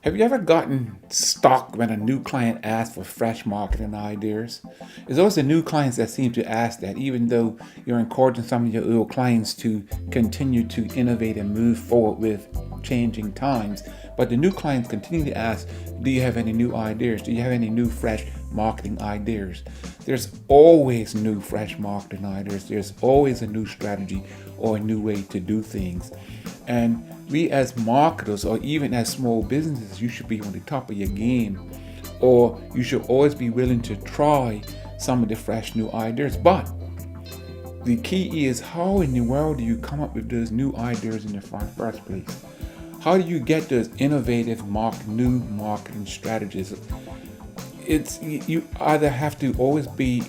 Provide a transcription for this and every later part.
Have you ever gotten stuck when a new client asks for fresh marketing ideas? It's always the new clients that seem to ask that, even though you're encouraging some of your old clients to continue to innovate and move forward with changing times. But the new clients continue to ask, do you have any new ideas? Do you have any new fresh marketing ideas? There's always new fresh marketing ideas. There's always a new strategy or a new way to do things. And we as marketers or even as small businesses, you should be on the top of your game, or you should always be willing to try some of the fresh new ideas. But the key is, how in the world do you come up with those new ideas in the first place? How do you get those innovative new marketing strategies? It's you either have to always be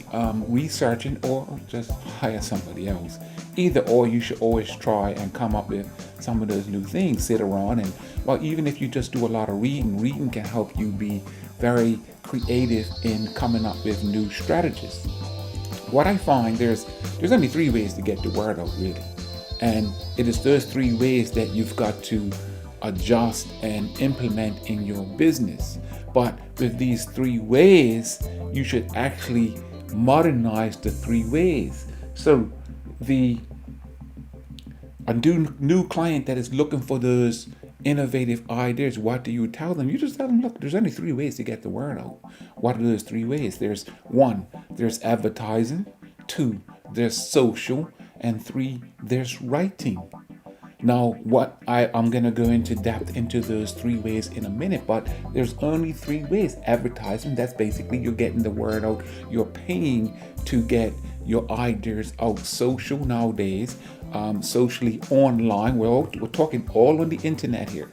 researching or just hire somebody else. Either or, you should always try and come up with some of those new things. Sit around and, well, even if you just do a lot of reading can help you be very creative in coming up with new strategies. What I find, there's only three ways to get the word out, really, and it is those three ways that you've got to adjust and implement in your business. But with these three ways, you should actually modernize the three ways. So a new client that is looking for those innovative ideas, what do you tell them? You just tell them, look, there's only three ways to get the word out. What are those three ways? There's one, there's advertising. Two, there's social. And three, there's writing. Now, what I'm going to go into depth into those three ways in a minute, but there's only three ways. Advertising, that's basically you're getting the word out. You're paying to get your ideas out. Social nowadays, socially online. We're talking all on the internet here.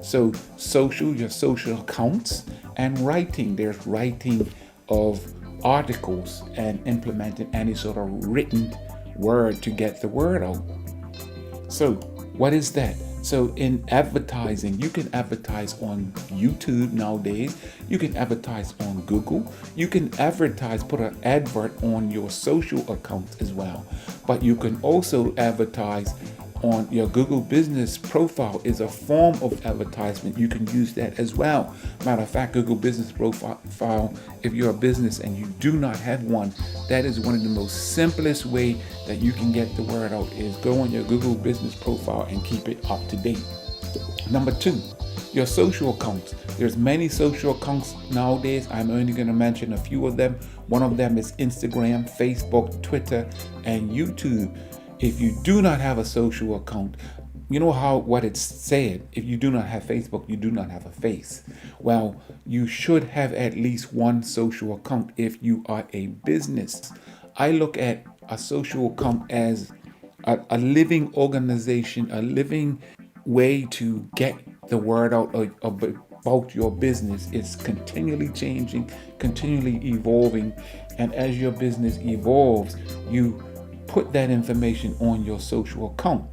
So social, your social accounts, and writing. There's writing of articles and implementing any sort of written word to get the word out. So what is that? So in advertising, you can advertise on YouTube nowadays. You can advertise on Google. You can advertise, put an advert on your social accounts as well. But you can also advertise on your Google business profile is a form of advertisement. You can use that as well. Matter of fact, Google business profile, if you're a business and you do not have one, that is one of the most simplest way that you can get the word out, is go on your Google business profile and keep it up to date. Number two, your social accounts. There's many social accounts nowadays. I'm only going to mention a few of them. One of them is Instagram, Facebook, Twitter, and YouTube. If you do not have a social account, you know what it's said, if you do not have Facebook, you do not have a face. Well, you should have at least one social account if you are a business. I look at a social account as a living organization, a living way to get the word out about your business. It's continually changing, continually evolving, and as your business evolves, you put that information on your social account.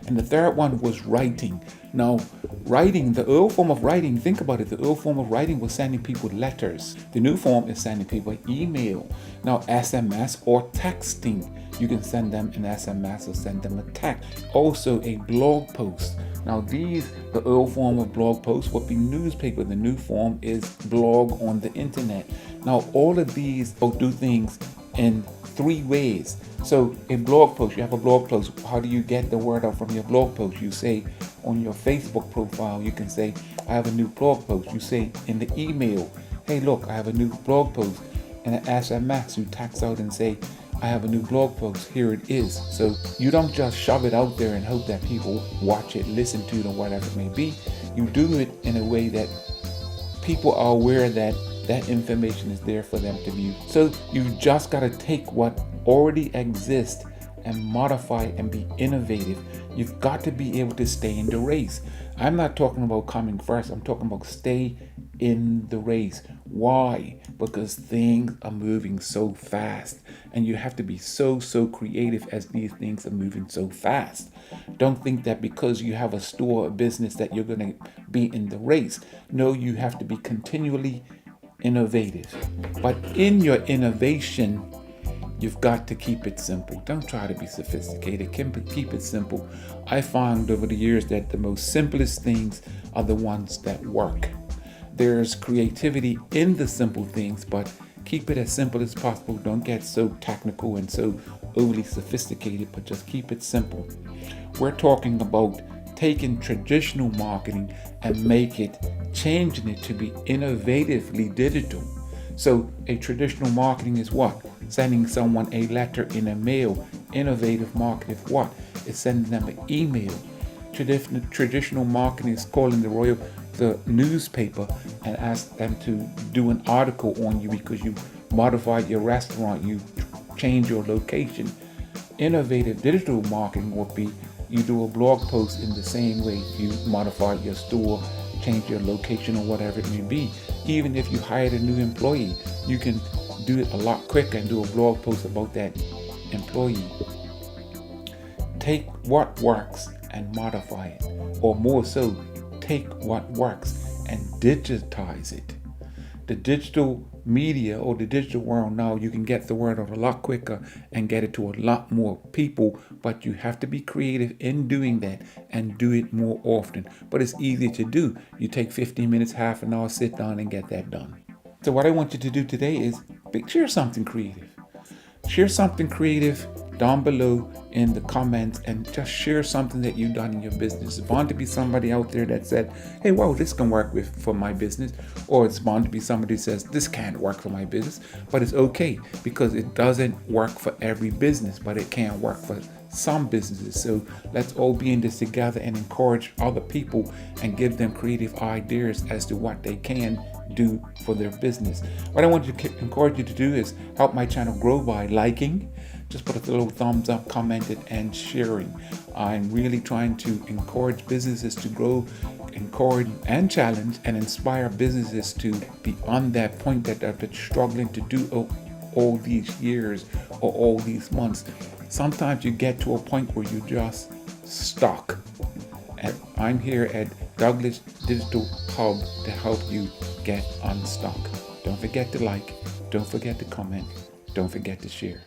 And the third one was writing. Now, writing, the old form of writing, think about it, the old form of writing was sending people letters. The new form is sending people email. Now, SMS or texting, you can send them an SMS or send them a text. Also, a blog post. Now, the old form of blog post would be newspaper. The new form is blog on the internet. Now, all of these do things in three ways. So a blog post, you have a blog post. How do you get the word out from your blog post? You say on your Facebook profile, you can say, I have a new blog post. You say in the email, hey, look, I have a new blog post. And an SMS, you text out and say, I have a new blog post. Here it is. So you don't just shove it out there and hope that people watch it, listen to it, or whatever it may be. You do it in a way that people are aware that that information is there for them to view. So you just got to take what already exists and modify and be innovative. You've got to be able to stay in the race. I'm not talking about coming first. I'm talking about stay in the race. Why? Because things are moving so fast, and you have to be so creative as these things are moving so fast. Don't think that because you have a store or business that you're going to be in the race. No, you have to be continually innovative. But in your innovation, You've got to keep it simple. Don't try to be sophisticated. Keep it simple. I found over the years that the most simplest things are the ones that work. There's creativity in the simple things, but keep it as simple as possible. Don't get so technical and so overly sophisticated, but just keep it simple. We're talking about taking traditional marketing and changing it to be innovatively digital. So a traditional marketing is what? Sending someone a letter in a mail. Innovative marketing is what? It's sending them an email. Traditional marketing is calling the newspaper and ask them to do an article on you because you modified your restaurant, you change your location. Innovative digital marketing would be you do a blog post in the same way you modify your store, change your location or whatever it may be. Even if you hired a new employee, you can do it a lot quicker and do a blog post about that employee. Take what works and modify it, or more so, take what works and digitize it. The digital media or the digital world now, you can get the word out a lot quicker and get it to a lot more people, but you have to be creative in doing that and do it more often. But it's easy to do. You take 15 minutes, half an hour, sit down and get that done. So what I want you to do today is share something creative. Share something creative down below in the comments and just share something that you've done in your business. It's bound to be somebody out there that said, hey, wow, this can work for my business. Or it's bound to be somebody who says, this can't work for my business. But it's okay because it doesn't work for every business, but it can work for some businesses. So let's all be in this together and encourage other people and give them creative ideas as to what they can do for their business. What I want to encourage you to do is help my channel grow by liking. Just put a little thumbs up, comment it, and sharing. I'm really trying to encourage businesses to grow, encourage and challenge and inspire businesses to be on that point that they're struggling to do all these years or all these months. Sometimes you get to a point where you're just stuck. And I'm here at Douglas Digital Hub to help you get unstuck. Don't forget to like, don't forget to comment, don't forget to share.